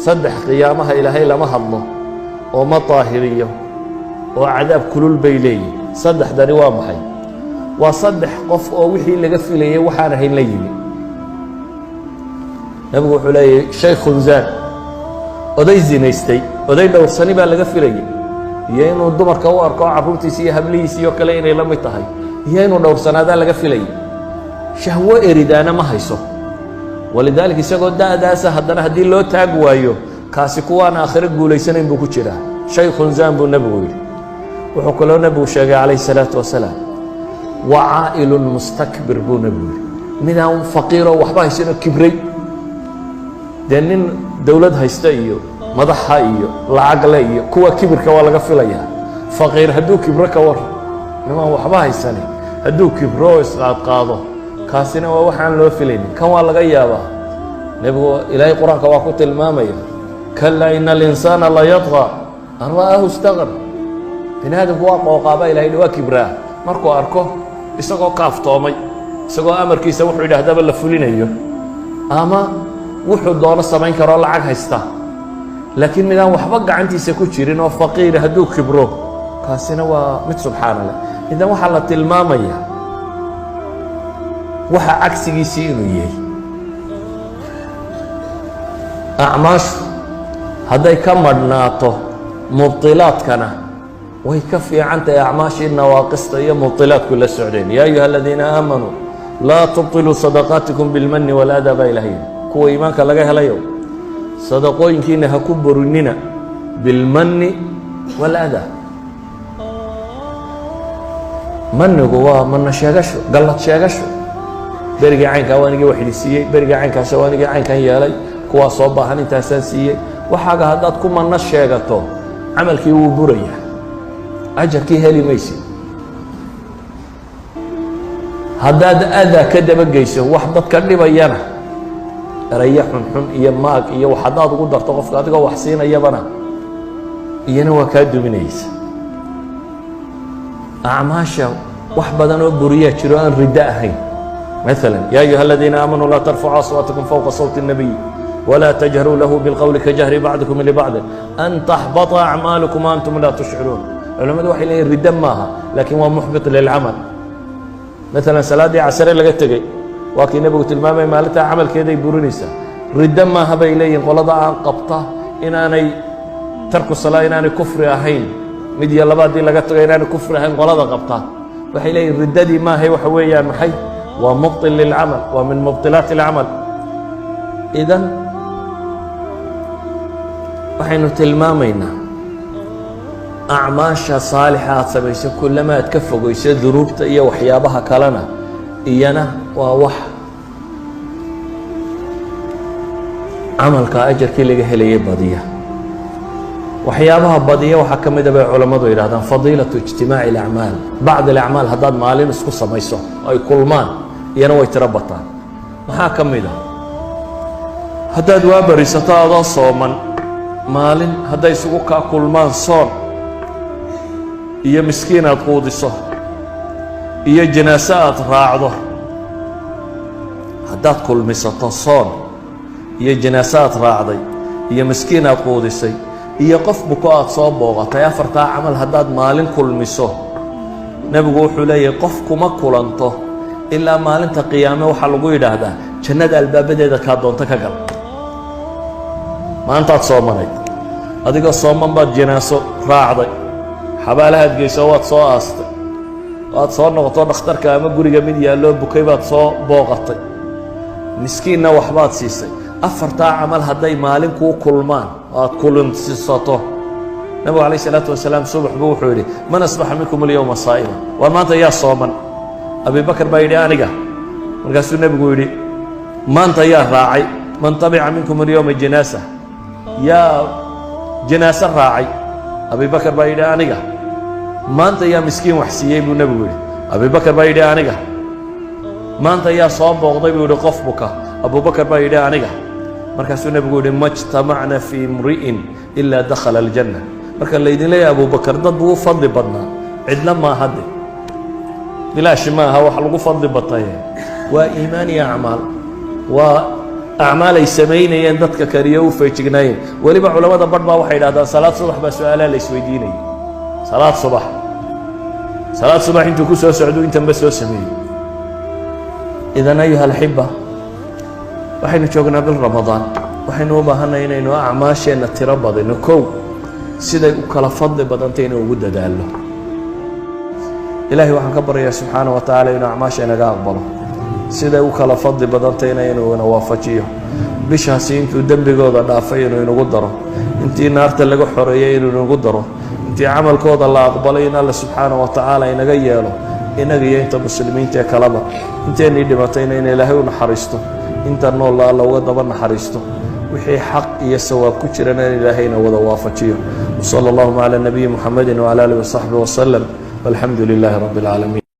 صدح قيامها إلهي لما هضمه وما طاهريه وعذاب كلول بيلي صدح داري وامحي وصدح قف أو وحي اللي قفل لي وحانه الليل نبغى حلي شيخ زان oday zinaystay oday dhowrsani baa laga filayay iyo inuu dumarka u arko carruurtiisa iyo hablihiisa iyo kale inay la mid tahay iyo inuu dhowrsanaada laga filayay shahwo eridaana ma hayso walidaalika isagoo daadaasa haddana haddii loo taag waayo kaasi kuwaan aakhiro guulaysanayn buu ku jiraa shaykhun zaan buu nabigu yidhi wuxuu kaloo nabigu sheegay calayhi salaatu wasalaam wacaa'ilun mustakbir buu nabigu yidhi midaan faqiiroo waxba haysanoo kibray dee nin dawlad haysta iyo madaxa iyo lacag le iyo kuwa kibirka waa laga filayaa faqiir hadduu kibro ka war nimaan waxba haysanin hadduu kibro oo isqaadqaado kaasina waa waxaan loo filaynin kan waa laga yaabaa nebigu ilaahay qur-aanka waa ku tilmaamaya kallaa ina alinsaana la yadqa an ra'aahu istaqar bini aadamku waa qooqaaba ilahay waa kibraa markuu arko isagoo kaaftoomay isagoo amarkiisa wuxuu yidhaahdaba la fulinayo ama wuxuu doono samayn karoo lacag haysta laakiin midaan waxba gacantiisa ku jirin oo faqiir hadduu kibro kaasina waa mid subxaana leh idan waxaa la tilmaamayaa waxa cagsigiisii inuu yahay acmaashu hadday ka madhnaato mubtilaadkana way ka fiican tahay acmaashii nawaaqista iyo mubtilaadku la socdeen yaa ayuha aladiina aamanuu laa tubtiluu sadaqaatikum bilmanni waladaa baa ilahay kuwa iimaanka laga helayo sadaqooyinkiina ha ku borinina bilmanni waladaa manigu waa mana sheegasho gallad sheegasho berigii caynkaa waa nigii waxidhi siiyey berigii caynkaasa waa nigii caynkan yeelay kuwaa soo baahan intaasaan siiyey waxaaga haddaad ku manno sheegato camalkii wuu burayaa ajarkii heli maysid haddaad adaa ka dabageyso wax dadka dhibayana eraya xunxun iyo maag iyo wax haddaad ugu darto qofka adigoo wax siinayabana iyana waa kaa duminaysa acmaasha wax badan oo buriyaa jiro aan riddo ahayn مثلا يا أيها الذين آمنوا لا ترفعوا أصواتكم فوق صوت النبي ولا تجهروا له بالقول كجهر بعضكم لبعض أن تحبط أعمالكم وأنتم لا تشعرون علماء waxay leeyihiin riddo maaha laakiin waa muxbit lilcamal مثلا salaadii casare laga tegey waa kii nebigu tilmaamay maalintaa camalkeeday burinaysaa riddo maaha bay leeyihiin qolada aan qabta inaanay tarku salaa inaanay kufri ahayn mid iyo laba haddii laga tago inaanay kufri ahayn qolada qabta waxay leeyihiin riddadii maahay waxa weeyaan maxay waa mubtil lilcamal waa min mubtilaat alcamal idan waxaynu tilmaamaynaa acmaasha saalixa aad samayso kullama aad ka fogayso dunuubta iyo waxyaabaha kalena iyana waa wax camalka ajarkii laga helayay badiya waxyaabaha badiya waxaa ka mid a bay culammadu yidhahdaan fadiilatu ijtimaaci alacmaal bacd alacmaal haddaad maalin isku samayso ay kulmaan iyana way tiro bataan maxaa ka mid a haddaad waa barisato adoo sooman maalin hadday isugu kaa kulmaan soon iyo miskiin aad quudiso iyo janaaso aad raacdo haddaad kulmisato soon iyo janaaso aad raacday iyo miskiin aad quudisay iyo qof buko aad soo booqatay afartaa camal haddaad maalin kulmiso nebigu wuxuu leeyahay qof kuma kulanto ilaa maalinta qiyaame waxaa lagu yidhaahdaa jannada albaabadeeda kaa doonto ka gal maantaad soomanayd adigoo sooman baad janaaso raacday xabaalahaad geyso waad soo aastay waad soo noqoto dhakhtarka ama guriga mid yaalloo bukay baad soo booqatay miskiinna waxbaad siisay afartaa camal hadday maalin kuu kulmaan oo aad kulansiisato nabigu calayh isalaatu wasalaam subax buu wuxuu yidhi man asbaxa minkum alyowma saa'ima waa maanta yaa sooman abibakar baa yidhi aniga markaasuu nebigu yidhi maanta yaa raacay man tabica minkum alyowma janaasa yaa janaaso raacay abibakar baa yidhi aniga maanta yaa miskiin wax siiyey buu nebigu yidhi abibakar baa yidhi aniga maanta yaa soo booqday buu yidhi qof buka abubakar baa yidhi aniga markaasuu nebigu yidhi ma jtamacna fii imri'in ilaa dakhala aljanna marka laydin leeyahay abubakar dad buu u fadli badnaa cidna maaha de bilaashi maaha wax lagu fadli bataye waa iimaan iyo acmaal waa acmaal ay samaynayeen dadka kariyo u feejignaayeen weliba culamada badh baa waxay idhahdaan salaad subax baa su-aalaha la isweydiinayay salaad subax intuu ku soo socdo intanba soo sameeyey idan ayuha alxiba waxaynu joognaa bil ramadaan waxaynu u baahanay inaynu acmaasheenna tiro badino kow siday u kala fadli badantay inuu ugu dadaalno ilaahay waxaan ka baryayaa subxaana wa tacaala inuu acmaasheennaga aqbalo siday u kala fadli badantayna inuuna waafajiyo bishaasi intuu dembigooda dhaafay inuu inagu daro intii naarta laga xoreeyey inuu inagu daro intii camalkooda la aqbalay in alla subxaana wa tacaala inaga yeelo inaga iyo inta muslimiinta ee kaleba inteennii dhimatayna in ilaahay u naxariisto inta noolla alla uga daba naxariisto wixii xaq iyo sawaab ku jirana in ilaahayna wada waafajiyo وصلى اللهم على النبي محمد وعلى آله وصحبه وسلم والحمد لله رب العالمين